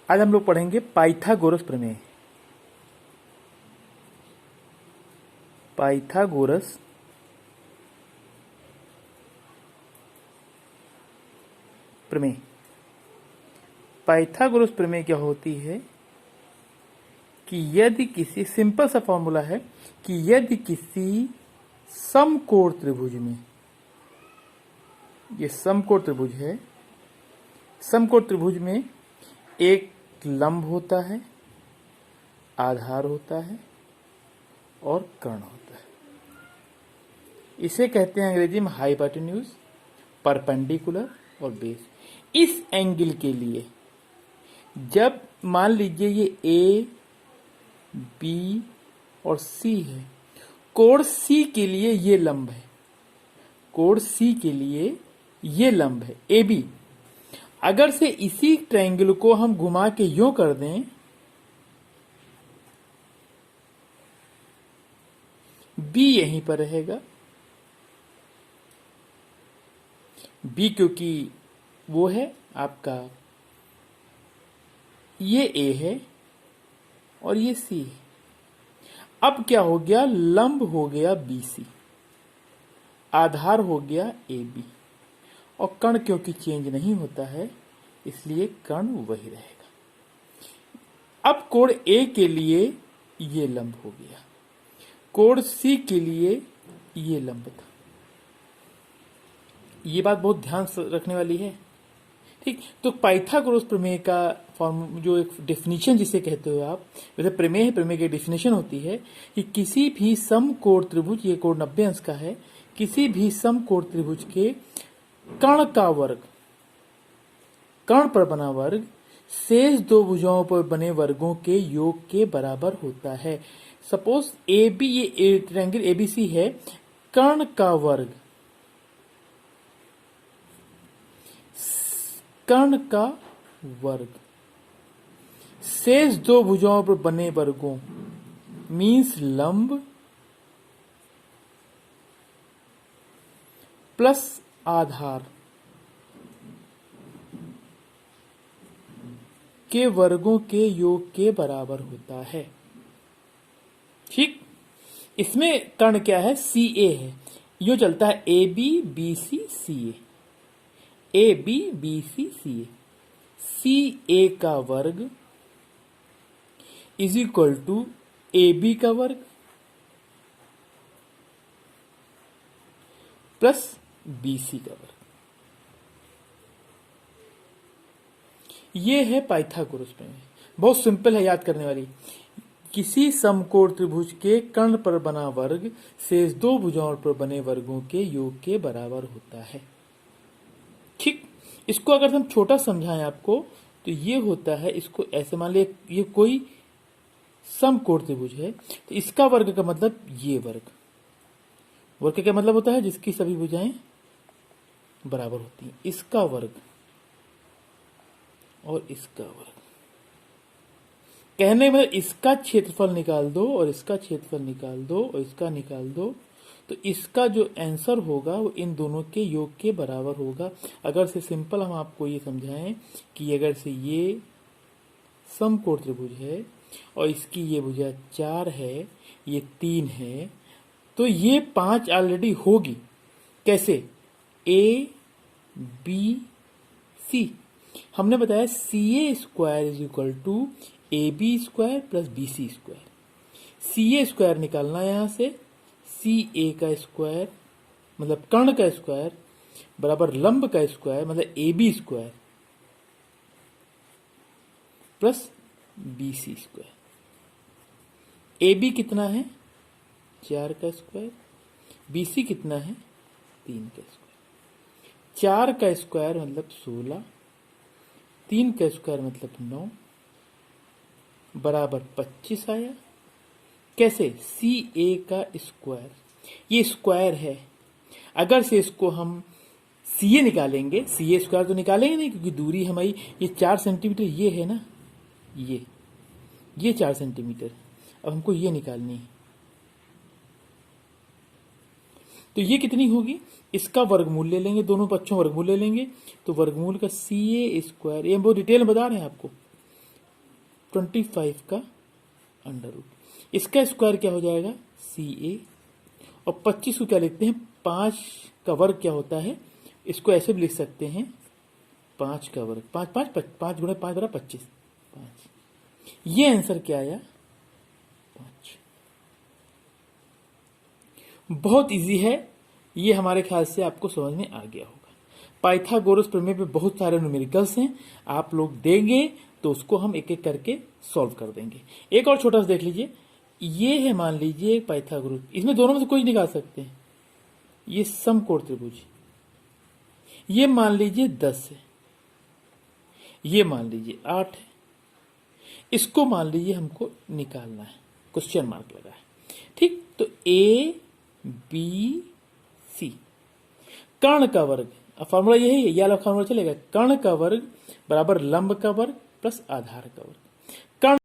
आज हम लोग पढ़ेंगे पाइथागोरस प्रमेय। पाइथागोरस प्रमेय। पाइथागोरस प्रमेय क्या होती है कि यदि किसी, सिंपल सा फॉर्मूला है कि यदि किसी समकोण त्रिभुज में, ये समकोण त्रिभुज है, समकोण त्रिभुज में एक लंब होता है, आधार होता है और कर्ण होता है। इसे कहते हैं अंग्रेजी में हाइपोटेन्यूज, परपेंडिकुलर और बेस। इस एंगल के लिए जब मान लीजिए ये ए, बी और सी है, कोण सी के लिए ये लंब है, कोण सी के लिए ये लंब है ए बी। अगर से इसी ट्रायंगल को हम घुमा के यूं कर दें, बी यहीं पर रहेगा, बी क्योंकि वो है आपका, ये ए है और ये सी है। अब क्या हो गया, लंब हो गया बी सी, आधार हो गया ए बी, और कर्ण क्योंकि चेंज नहीं होता है इसलिए कर्ण वही रहेगा। अब कोण ए के लिए ये लंब हो गया, कोण सी के लिए ये लंब था। ये बात बहुत ध्यान से रखने वाली है, ठीक। तो पाइथागोरस प्रमेय का फॉर्म, जो एक डेफिनेशन जिसे कहते हो आप, वैसे प्रमेय है, प्रमेय की डेफिनेशन होती है कि किसी भी समकोण त्रिभुज, ये कोण 90 अंश का है, किसी भी समकोण त्रिभुज के कर्ण का वर्ग, कर्ण पर बना वर्ग शेष दो भुजाओं पर बने वर्गों के योग के बराबर होता है। सपोज ए बी, ये ट्रायंगल एबीसी है, कर्ण का वर्ग, कर्ण का वर्ग शेष दो भुजाओं पर बने वर्गों मीन्स लंब प्लस आधार के वर्गों के योग के बराबर होता है, ठीक। इसमें कर्ण क्या है, सी ए है, यो चलता है A B B C C A B B C C A, C A का वर्ग is equal to A B का वर्ग प्लस बी सी का वर्ग। ये है पाइथागोरस प्रमेय, बहुत सिंपल है, याद करने वाली। किसी समकोण त्रिभुज के कर्ण पर बना वर्ग शेष दो भुजाओं पर बने वर्गों के योग के बराबर होता है, ठीक। इसको अगर हम छोटा समझाएं आपको तो ये होता है, इसको ऐसे मान लिया, ये कोई समकोण त्रिभुज है तो इसका वर्ग का मतलब ये वर्ग, वर्ग का क्या मतलब होता है, जिसकी सभी भुजाएं बराबर होती हैं, इसका वर्ग और इसका वर्ग। कहने में इसका क्षेत्रफल निकाल दो और इसका क्षेत्रफल निकाल दो और इसका निकाल दो, तो इसका जो आंसर होगा वो इन दोनों के योग के बराबर होगा। अगर से सिंपल हम आपको ये समझाएं कि अगर से ये समकोण त्रिभुज है और इसकी ये भुजा 4 है, ये 3 है, तो ये 5 ऑलरेडी होगी। कैसे, ए बी सी, हमने बताया C A square is equal to A B square plus B C square. C A square निकालना है यहां से, सी ए का स्क्वायर मतलब कर्ण का स्क्वायर बराबर लंब का स्क्वायर मतलब A B square plus B C square. A B कितना है, 4 का स्क्वायर, बी सी कितना है, 3 का स्क्वायर। 4 का स्क्वायर मतलब 16, 3 का स्क्वायर मतलब 9 बराबर 25 आया। कैसे, सी ए का स्क्वायर, ये स्क्वायर है, अगर से इसको हम सी ए निकालेंगे, सी ए स्क्वायर तो निकालेंगे नहीं क्योंकि दूरी हमारी ये 4 सेंटीमीटर ये है ना, ये 4 सेंटीमीटर, अब हमको ये निकालनी है, तो ये कितनी होगी, इसका वर्गमूल ले लेंगे, दोनों पक्षों वर्गमूल ले लेंगे, तो वर्गमूल का सी ए स्क्वायर, ये हम बहुत डिटेल में बता रहे हैं आपको, 25 का अंडर रूट। इसका स्क्वायर क्या हो जाएगा, CA। और 25 को क्या लिखते हैं, 5 का वर्ग क्या होता है, इसको ऐसे भी लिख सकते हैं 5 का वर्ग, 5 गुणे 5 बराबर 25, 5। ये आंसर क्या आया, 5। बहुत इजी है ये, हमारे ख्याल से आपको समझ में आ गया होगा। पाइथागोरस प्रमेय पे बहुत सारे न्यूमेरिकल्स हैं, आप लोग देंगे तो उसको हम एक एक करके सॉल्व कर देंगे। एक और छोटा सा देख लीजिए, ये है मान लीजिए पाइथागोरस, इसमें दोनों में से कोई निकाल सकते हैं। ये समकोण त्रिभुज, ये मान लीजिए 10 है, ये मान लीजिए 8 है, इसको मान लीजिए हमको निकालना है, क्वेश्चन मार्क लगा है, ठीक। तो ABC, कर्ण का वर्ग, अब फॉर्मूला यही है, ये वाला फॉर्मूला चलेगा, कर्ण का वर्ग बराबर लंब का वर्ग प्लस आधार का वर्ग। कर्ण